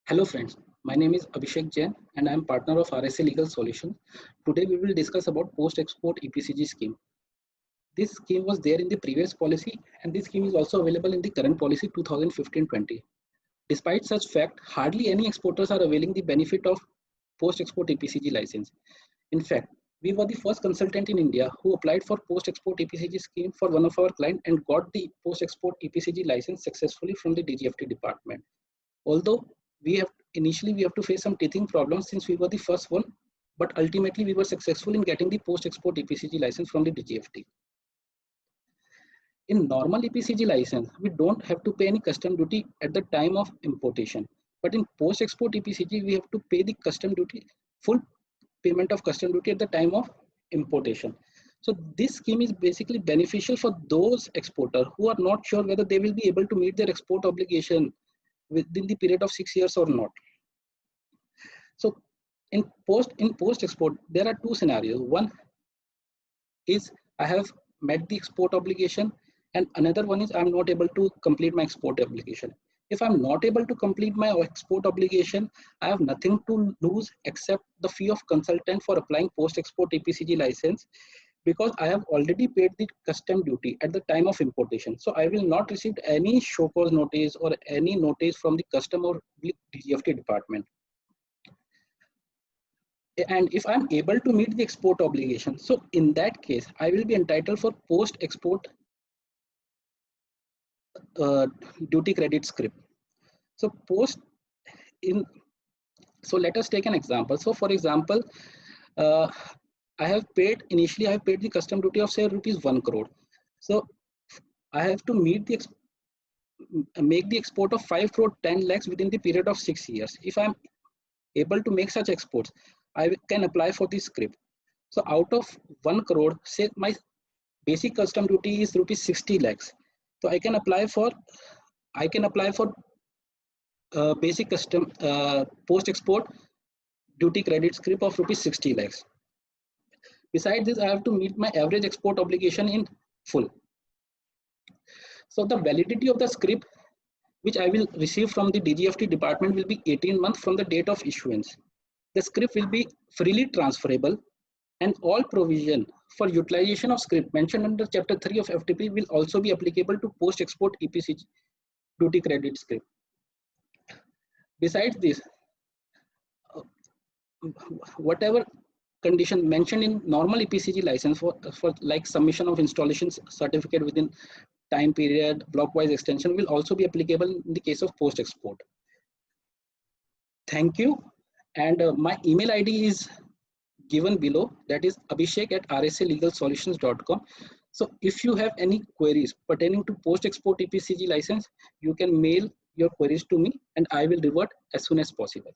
Hello friends, my name is Abhishek Jain and I am partner of RSA Legal Solutions. Today we will discuss about post-export EPCG scheme. This scheme was there in the previous policy and this scheme is also available in the current policy 2015-20. Despite such fact, hardly any exporters are availing the benefit of post-export EPCG license. In fact, we were the first consultant in India who applied for post-export EPCG scheme for one of our clients and got the post-export EPCG license successfully from the DGFT department. Although we have to face some teething problems since we were the first one, but ultimately we were successful in getting the post-export EPCG license from the DGFT. In normal EPCG license, we don't have to pay any custom duty at the time of importation. But in post-export EPCG, we have to pay the custom duty, full payment of custom duty at the time of importation. So this scheme is basically beneficial for those exporters who are not sure whether they will be able to meet their export obligation within the period of 6 years or not. So in post export, there are two scenarios. One is I have met the export obligation, and another one is I'm not able to complete my export obligation. If I'm not able to complete my export obligation, I have nothing to lose except the fee of consultant for applying post-export EPCG license, because I have already paid the custom duty at the time of importation. So I will not receive any show cause notice or any notice from the customer or DGFT department. And if I'm able to meet the export obligation, so in that case, I will be entitled for post-export duty credit script. So so let us take an example. So for example, uh, initially I have paid the custom duty of say rupees 1 crore. So I have to make the export of 5 crore 10 lakhs within the period of 6 years. If I'm able to make such exports, I can apply for this script. So out of 1 crore, say my basic custom duty is rupees 60 lakhs. So I can apply for basic custom post export duty credit script of rupees 60 lakhs. Besides this, I have to meet my average export obligation in full. So the validity of the script which I will receive from the DGFT department will be 18 months from the date of issuance. The script will be freely transferable, and all provision for utilization of script mentioned under Chapter 3 of FTP will also be applicable to post-export EPCG duty credit script. Besides this, whatever condition mentioned in normal EPCG license for like submission of installation certificate within time period, block-wise extension will also be applicable in the case of post-export. Thank you. And my email ID is given below, that is abhishek@rsalegalsolutions.com. So if you have any queries pertaining to post-export EPCG license, you can mail your queries to me and I will revert as soon as possible.